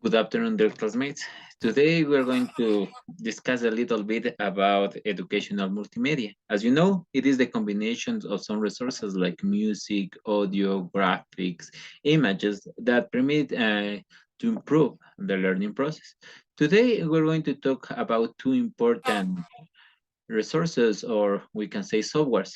Good afternoon, dear classmates. Today we're going to discuss a little bit about educational multimedia. As you know, it is the combination of some resources like music, audio, graphics, images that permit to improve the learning process. Today we're going to talk about two important resources, or we can say softwares.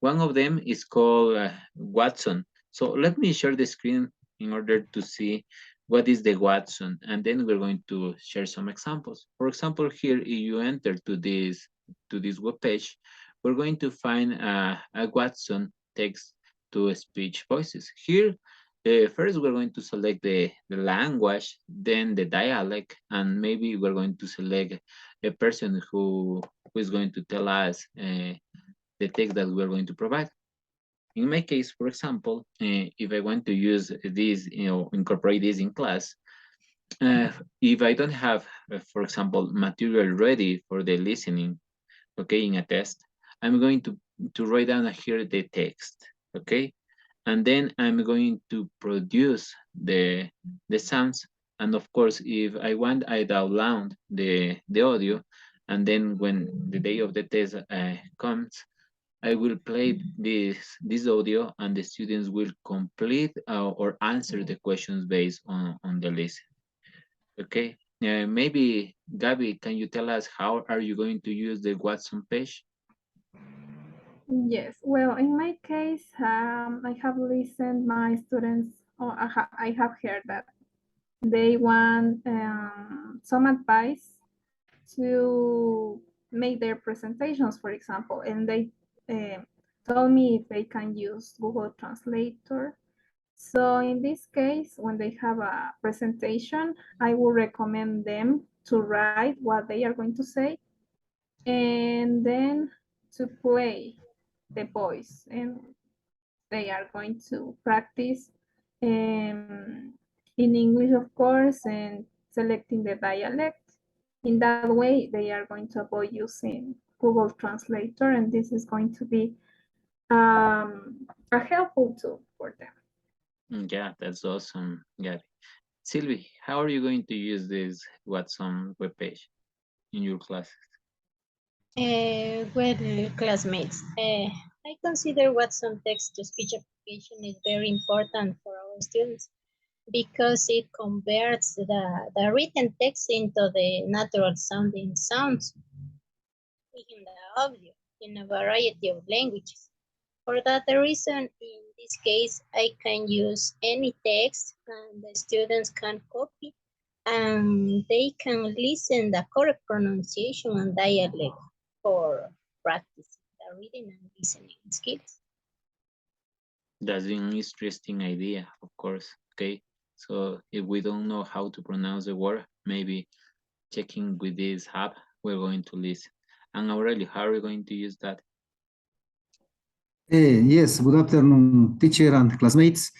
One of them is called Watson. So let me share the screen in order to see what is the Watson, and then we're going to share some examples. For example, here, if you enter to this web page, we're going to find a Watson text to speech voices. Here, first we're going to select the language, then the dialect, and maybe we're going to select a person who is going to tell us the text that we're going to provide. In my case, for example, if I want to use this, incorporate this in class, uh, if I don't have, for example, material ready for the listening, okay, in a test, I'm going to write down here the text, okay, and then I'm going to produce the sounds. And of course, if I want, I download the audio, and then when the day of the test comes, I will play this audio, and the students will complete or answer the questions based on the list. Okay. Maybe Gabby, can you tell us how are you going to use the Watson page? Yes, well, in my case, I have listened my students, or I have heard that they want some advice to make their presentations, for example, and they uh, told me if they can use Google Translator. So in this case, when they have a presentation, I will recommend them to write what they are going to say and then to play the voice, and they are going to practice um, in English, of course, and selecting the dialect. In that way, they are going to avoid using Google Translator, and this is going to be a helpful tool for them. Yeah, that's awesome, Gabby. Sylvie, how are you going to use this Watson webpage in your class? Classmates, I consider Watson text-to-speech application is very important for our students because it converts the written text into the natural sounding sounds in the audio in a variety of languages. For that reason, in this case, I can use any text and the students can copy and they can listen the correct pronunciation and dialect for practicing the reading and listening skills. That's an interesting idea, of course. Okay. So if we don't know how to pronounce the word, maybe checking with this app, we're going to listen. And Aurelio, how are you going to use that? Yes, good afternoon, teacher and classmates.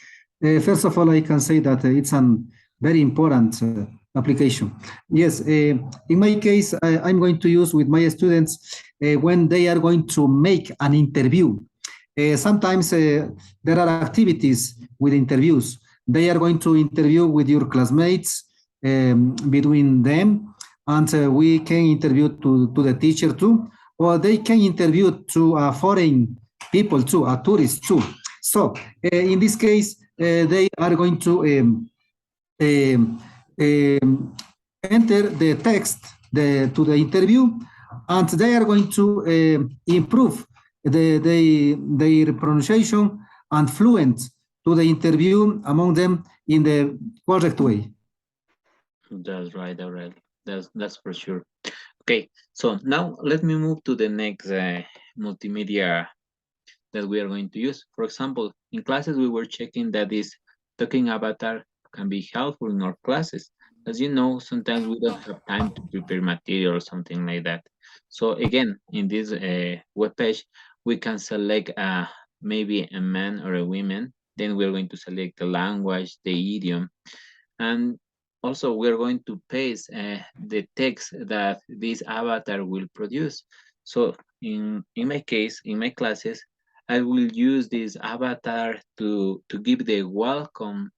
First of all, I can say that it's a very important application. Yes, in my case, I'm going to use with my students when they are going to make an interview. Sometimes there are activities with interviews. They are going to interview with your classmates between them, and we can interview to the teacher too, or they can interview to a foreign people too, tourists too. So in this case, they are going to um, um, enter the text to the interview, and they are going to improve their pronunciation and fluent to the interview among them in the correct way. That's right, Aurelio. That's for sure. Okay, so now let me move to the next multimedia that we are going to use. For example, in classes, we were checking that this talking avatar can be helpful in our classes. As you know, sometimes we don't have time to prepare material or something like that. So again, in this web page, we can select maybe a man or a woman. Then we're going to select the language, the idiom, and also we're going to paste the text that this avatar will produce. So in my case, in my classes, I will use this avatar to give the welcome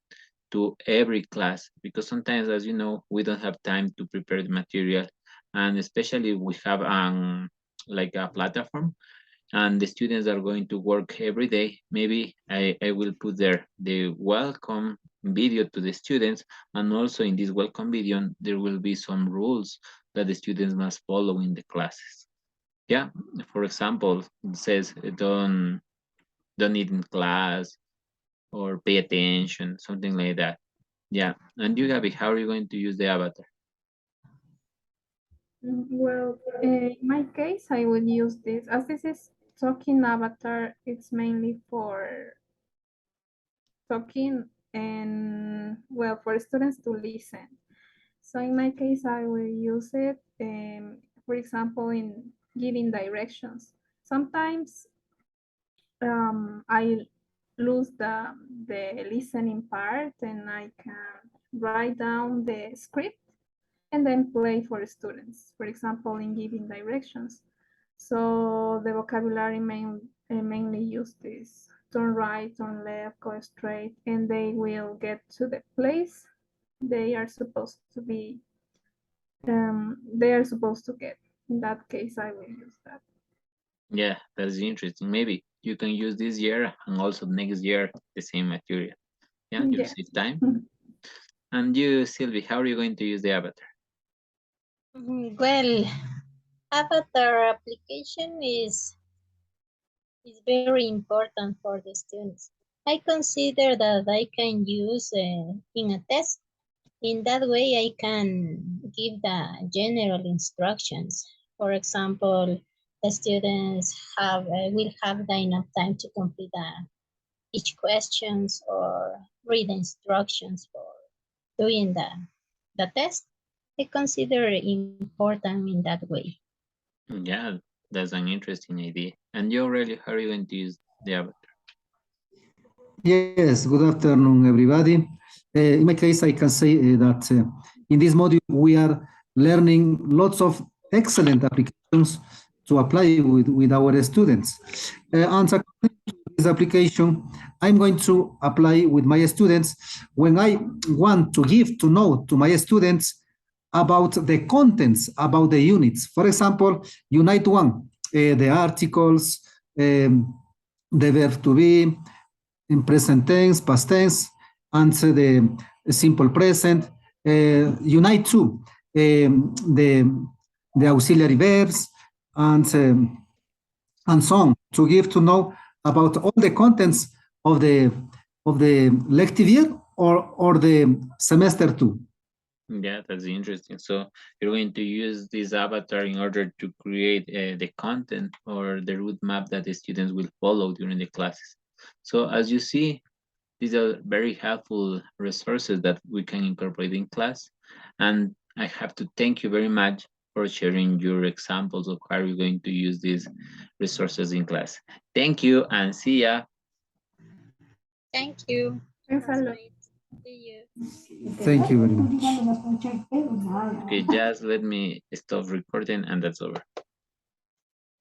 to every class, because sometimes, as you know, we don't have time to prepare the material, and especially we have like a platform, and the students are going to work every day. Maybe I will put there the welcome video to the students, and also in this welcome video there will be some rules that the students must follow in the classes. Yeah, for example, it says don't eat in class or pay attention, something like that. Yeah, and you, Gabby, how are you going to use the avatar? Well, in my case, I would use this. As this is talking avatar, it's mainly for talking and, well, for students to listen. So in my case, I will use it, for example, in giving directions. Sometimes I lose the listening part and I can write down the script and then play for students, for example, in giving directions. So the vocabulary mainly use this turn right, turn left, go straight, and they will get to the place they are supposed to be, they are supposed to get. In that case, I will use that. Yeah, that's interesting. Maybe you can use this year and also next year the same material. Yeah, you'll Yeah. save time. And you, Sylvie, how are you going to use the avatar? Well, avatar application is very important for the students. I consider that I can use in a test. In that way, I can give the general instructions. For example, the students will have the enough time to complete each questions or read the instructions for doing the test. I consider it important in that way. Yeah, that's an interesting idea. And you, Aurelio, how are you going to use the avatar? Yes, good afternoon, everybody. In my case, I can say that in this module, we are learning lots of excellent applications to apply with our students. And according to this application, I'm going to apply with my students when I want to give to know to my students about the contents, about the units. For example, Unit 1, the articles, the verb to be, in present tense, past tense, and the simple present. Unit 2, the auxiliary verbs, and so on, to give to know about all the contents of the lective year or the semester 2. Yeah, that's interesting. So you're going to use this avatar in order to create the content or the route map that the students will follow during the classes. So as you see, these are very helpful resources that we can incorporate in class. And I have to thank you very much for sharing your examples of how you're going to use these resources in class. Thank you and see ya. Thank you, Thanks a lot. classmates. See you. Thank you very much. Okay, just let me stop recording and that's over.